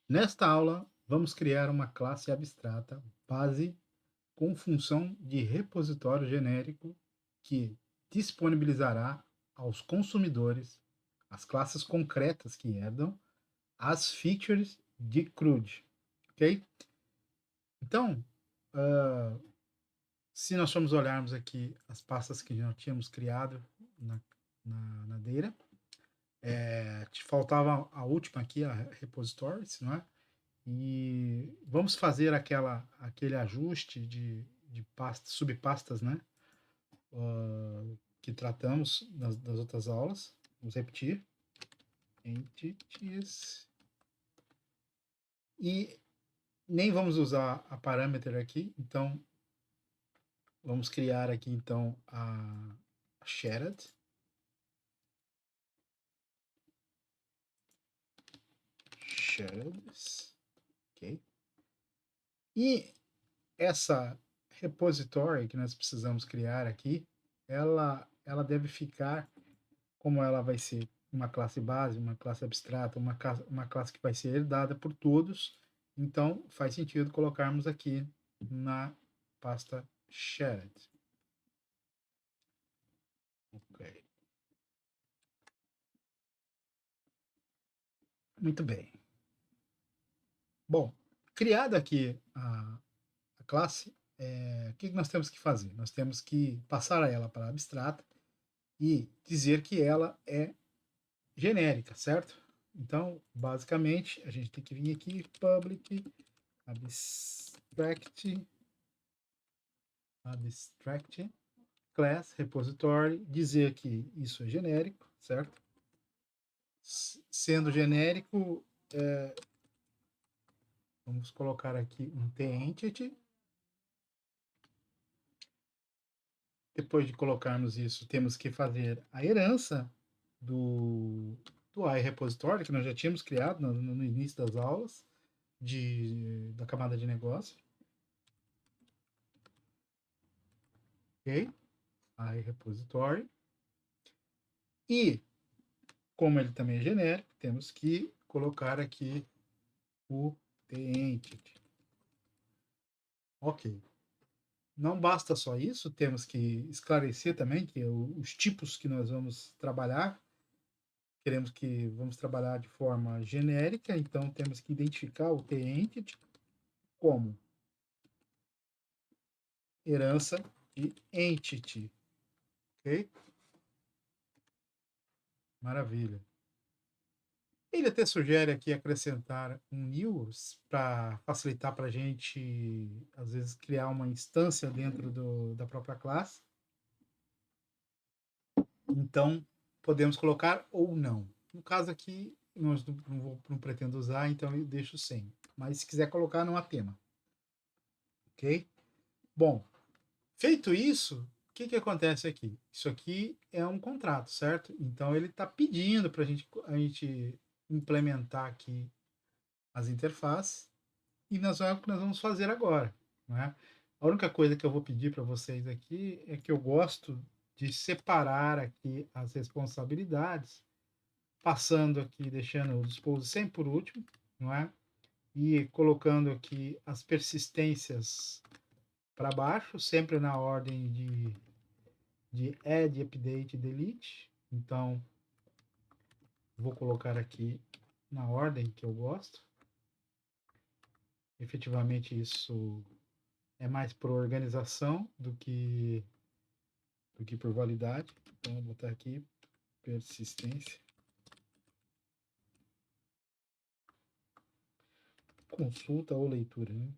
Nesta aula, vamos criar uma classe abstrata base com função de repositório genérico que disponibilizará aos consumidores as classes concretas que herdam as features de CRUD, ok? Então, uh, se nós formos olharmos aqui as pastas que já tínhamos criado na Data, te faltava a última aqui, a repositories, não é? E vamos fazer aquele ajuste de pastas, subpastas, né? Que tratamos das outras aulas. Vamos repetir. Entities. E nem vamos usar a parameter aqui, então vamos criar aqui então a shared. Shared. Ok. E essa repository que nós precisamos criar aqui, ela deve ficar, como ela vai ser uma classe base, uma classe abstrata, uma classe que vai ser herdada por todos, então faz sentido colocarmos aqui na pasta shared. Ok. Muito bem. Bom, criada aqui a classe, o que nós temos que fazer? Nós temos que passar ela para abstrata e dizer que ela é genérica, certo? Então, basicamente, a gente tem que vir aqui, public abstract class repository, dizer que isso é genérico, certo? Sendo genérico, vamos colocar aqui um t-entity. Depois de colocarmos isso, temos que fazer a herança do iRepository, que nós já tínhamos criado no início das aulas, da camada de negócio. Ok? iRepository. E, como ele também é genérico, temos que colocar aqui o t-entity. Ok. Não basta só isso, temos que esclarecer também que os tipos que nós vamos trabalhar, vamos trabalhar de forma genérica, então temos que identificar o t-entity como herança de entity, ok? Maravilha. Ele até sugere aqui acrescentar um new para facilitar para a gente, às vezes, criar uma instância dentro da própria classe. Então, podemos colocar ou não. No caso aqui, não pretendo usar, então eu deixo sem. Mas se quiser colocar, não há tema. Ok? Bom, feito isso, o que acontece aqui? Isso aqui é um contrato, certo? Então, ele está pedindo para a gente implementar aqui as interfaces e nós é o que nós vamos fazer agora, né? A única coisa que eu vou pedir para vocês aqui é que eu gosto de separar aqui as responsabilidades, passando aqui, deixando o dispose sempre por último, não é? E colocando aqui as persistências para baixo, sempre na ordem de add, update, delete. Então, vou colocar aqui na ordem que eu gosto. Efetivamente, isso é mais por organização do que por validade. Então, vou botar aqui persistência. Consulta ou leitura, né?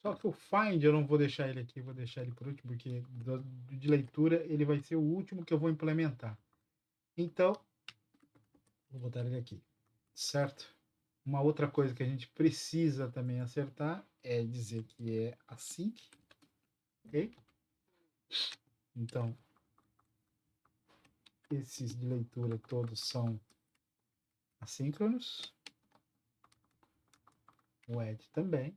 Só que o find eu não vou deixar ele aqui, vou deixar ele por último, porque de leitura ele vai ser o último que eu vou implementar. Então, vou botar ele aqui, certo? Uma outra coisa que a gente precisa também acertar é dizer que é async, ok? Então, esses de leitura todos são assíncronos. O add também.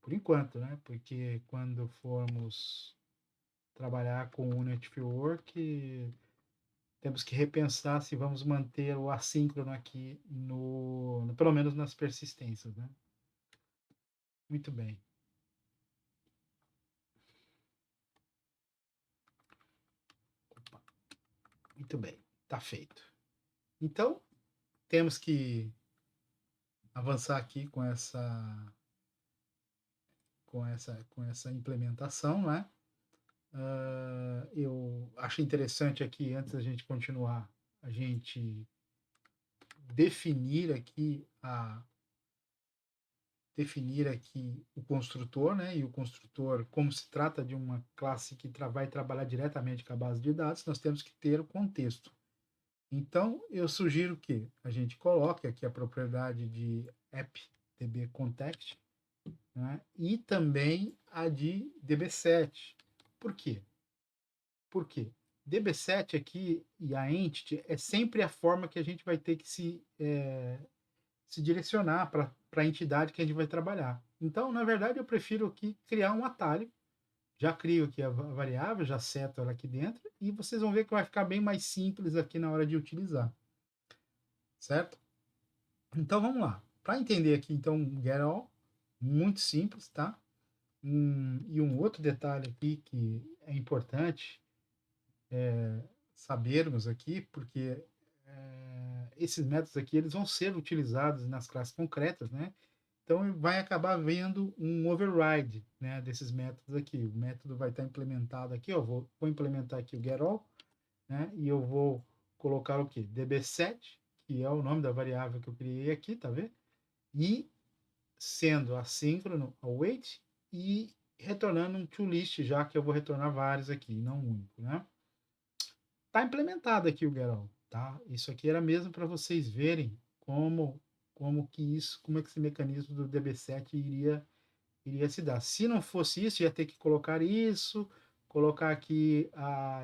Por enquanto, né? Porque quando formos trabalhar com o Network, temos que repensar se vamos manter o assíncrono aqui pelo menos nas persistências, né? Muito bem. Opa, muito bem, tá feito. Então, temos que avançar aqui com essa implementação, né? Eu acho interessante aqui, antes da gente continuar, a gente definir aqui o construtor, né? E o construtor, como se trata de uma classe que vai trabalhar diretamente com a base de dados, nós temos que ter o contexto. Então, eu sugiro que a gente coloque aqui a propriedade de app-db-context, né? E também a de db7. Por quê? Por quê? DB7 aqui e a entity é sempre a forma que a gente vai ter que se direcionar para a entidade que a gente vai trabalhar. Então, na verdade, eu prefiro aqui criar um atalho. Já crio aqui a variável, já seto ela aqui dentro, e vocês vão ver que vai ficar bem mais simples aqui na hora de utilizar. Certo? Então, vamos lá. Para entender aqui, então, get all, muito simples, tá? E um outro detalhe aqui que é importante sabermos aqui, porque esses métodos aqui eles vão ser utilizados nas classes concretas, né? Então vai acabar vendo um override, né, desses métodos aqui. O método vai estar implementado aqui, ó, vou implementar aqui o getAll, né? E eu vou colocar o que? db7, que é o nome da variável que eu criei aqui, tá vendo? E sendo assíncrono await e retornando um toList, já que eu vou retornar vários aqui, não um único, né? Tá implementado aqui o getAll, tá? Isso aqui era mesmo para vocês verem como é que esse mecanismo do DB7 iria se dar. Se não fosse isso, ia ter que colocar isso, colocar aqui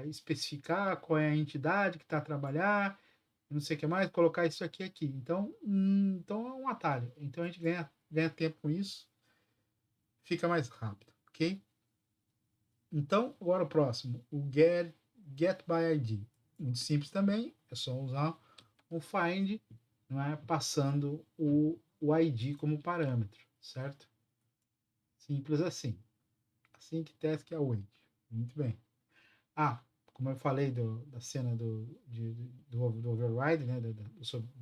especificar qual é a entidade que está a trabalhar, não sei o que mais, colocar isso aqui. Então é um atalho. Então a gente ganha tempo com isso, fica mais rápido, ok? Então, agora o próximo, o get by ID. Muito simples também, é só usar o find, não é? Passando o ID como parâmetro, certo? Simples assim. Assim que task await. Muito bem. Como eu falei da cena do override, né? De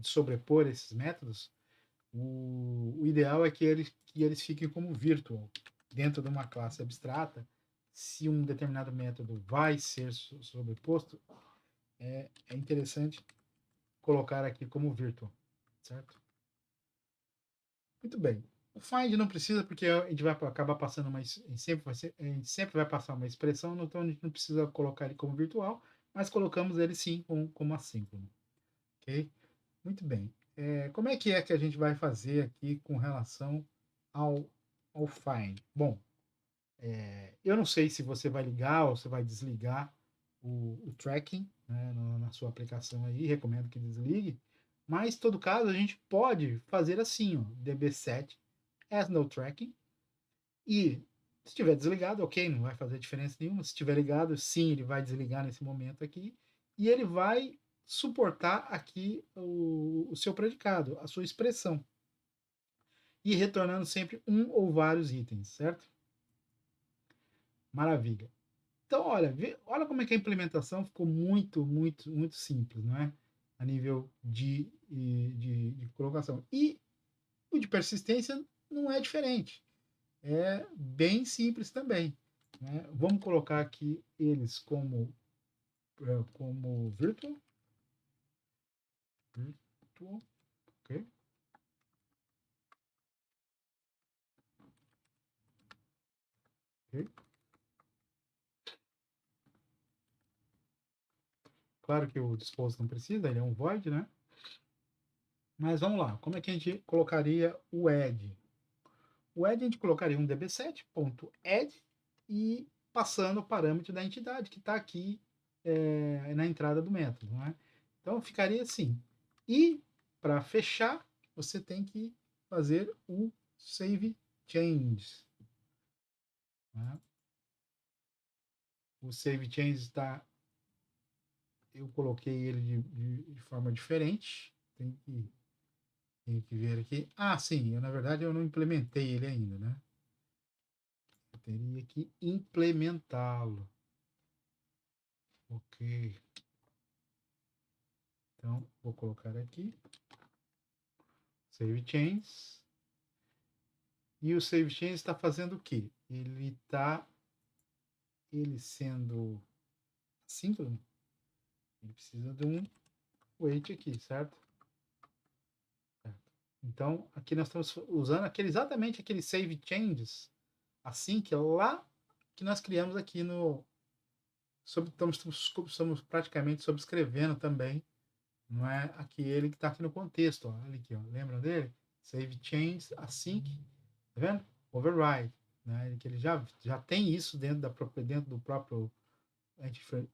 sobrepor esses métodos, o ideal é que eles fiquem como virtual dentro de uma classe abstrata. Se um determinado método vai ser sobreposto, é interessante colocar aqui como virtual, certo? Muito bem. O find não precisa, porque a gente vai acabar passando a gente sempre vai passar uma expressão, então a gente não precisa colocar ele como virtual, mas colocamos ele sim como assíncrono. Ok? Muito bem. Como é que a gente vai fazer aqui com relação ao, ao find? Bom, eu não sei se você vai ligar ou se vai desligar o tracking, né, na sua aplicação aí, recomendo que desligue, mas em todo caso a gente pode fazer assim, ó, db7 as no tracking, e se estiver desligado, ok, não vai fazer diferença nenhuma, se estiver ligado, sim, ele vai desligar nesse momento aqui, e ele vai suportar aqui o seu predicado, a sua expressão, e retornando sempre um ou vários itens, certo? Maravilha. Então, olha como é que a implementação ficou muito, muito, muito simples, não é? A nível de colocação. E o de persistência não é diferente. É bem simples também, né? Vamos colocar aqui eles como virtual. Virtual, ok? Ok. Claro que o disposto não precisa, ele é um void, né? Mas vamos lá, como é que a gente colocaria o add? O add a gente colocaria um db7.add e passando o parâmetro da entidade que está aqui na entrada do método, né? Então ficaria assim. E para fechar, você tem que fazer o save change, né? O save change está eu coloquei ele de forma diferente. Tem que ver aqui. Ah, sim, na verdade eu não implementei ele ainda, né? Eu teria que implementá-lo. Ok. Então, vou colocar aqui. Save changes. E o save changes está fazendo o quê? Ele sendo assíncrono, ele precisa de um wait aqui, certo? Então, aqui nós estamos usando exatamente aquele save changes, assim que é lá que nós criamos aqui no. Estamos praticamente subscrevendo também, não é aquele que está aqui no contexto. Ó, olha aqui, ó, lembram dele? Save changes, async, tá vendo? Override, né? Que ele já tem isso dentro do próprio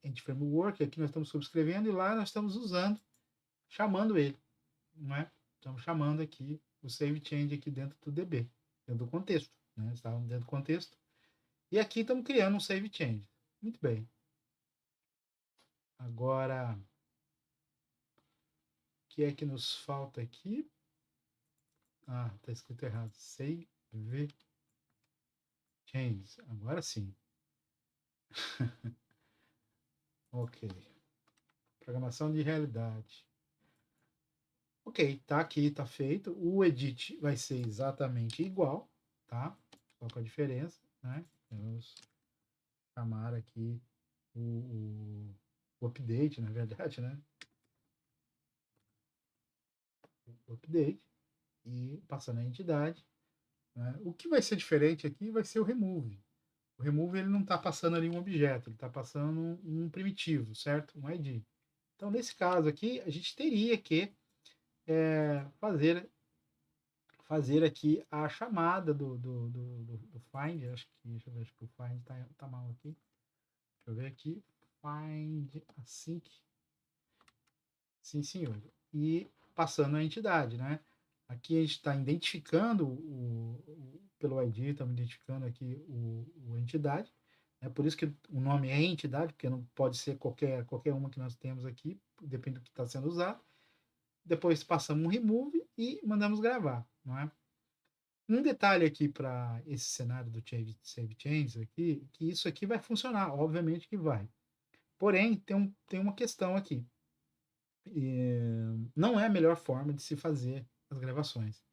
anti-framework. Aqui nós estamos subscrevendo e lá nós estamos usando, chamando ele, não é? Estamos chamando aqui o save change aqui dentro do DB, dentro do contexto, né? Estávamos dentro do contexto. E aqui estamos criando um save change. Muito bem. Agora, o que é que nos falta aqui? Ah, está escrito errado. Save change. Agora sim. Ok. Programação de realidade. Ok, tá aqui, tá feito. O edit vai ser exatamente igual, tá? Só com a diferença, né? Vamos chamar aqui o update, na verdade, né? O update e passando a entidade. Né? O que vai ser diferente aqui vai ser o remove. O remove ele não está passando ali um objeto, ele está passando um primitivo, certo? Um ID. Então, nesse caso aqui, a gente teria que fazer aqui a chamada do find. Acho que, deixa eu ver, acho que o find tá mal aqui. Deixa eu ver aqui. Find async. Sim, senhor. E passando a entidade, né? Aqui a gente está identificando pelo ID, estamos identificando aqui a entidade. É por isso que o nome é entidade, porque não pode ser qualquer uma que nós temos aqui, depende do que está sendo usado. Depois passamos um remove e mandamos gravar, não é? Um detalhe aqui para esse cenário do Save Changes aqui, que isso aqui vai funcionar, obviamente que vai. Porém, tem uma questão aqui. Não é a melhor forma de se fazer as gravações.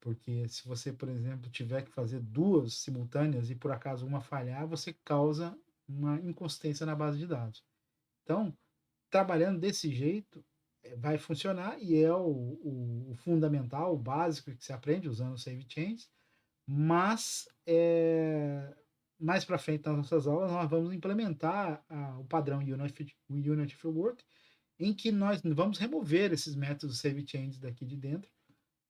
Porque se você, por exemplo, tiver que fazer duas simultâneas e por acaso uma falhar, você causa uma inconsistência na base de dados. Então, trabalhando desse jeito, vai funcionar e é o fundamental, o básico que se aprende usando o Save Change, mas mais para frente nas nossas aulas nós vamos implementar o padrão Unity Framework, em que nós vamos remover esses métodos Save Change daqui de dentro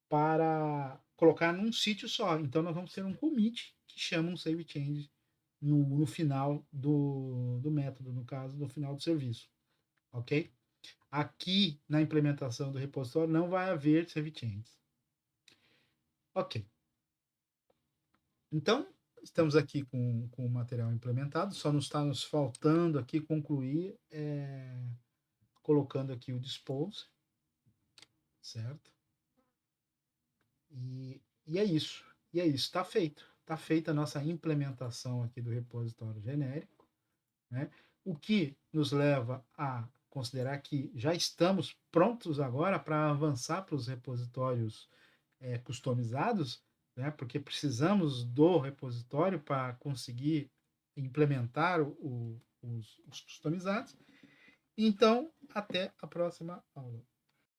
para colocar num sítio só. Então nós vamos ter um commit que chama um save change no final do método, no caso, no final do serviço. Ok? Aqui na implementação do repositório não vai haver save changes. Ok. Então, estamos aqui com o material implementado, só nos está nos faltando aqui concluir colocando aqui o dispose, certo? E é isso. E é isso, está feito. Está feita a nossa implementação aqui do repositório genérico, né? O que nos leva a considerar que já estamos prontos agora para avançar para os repositórios customizados, né? Porque precisamos do repositório para conseguir implementar os customizados. Então, até a próxima aula.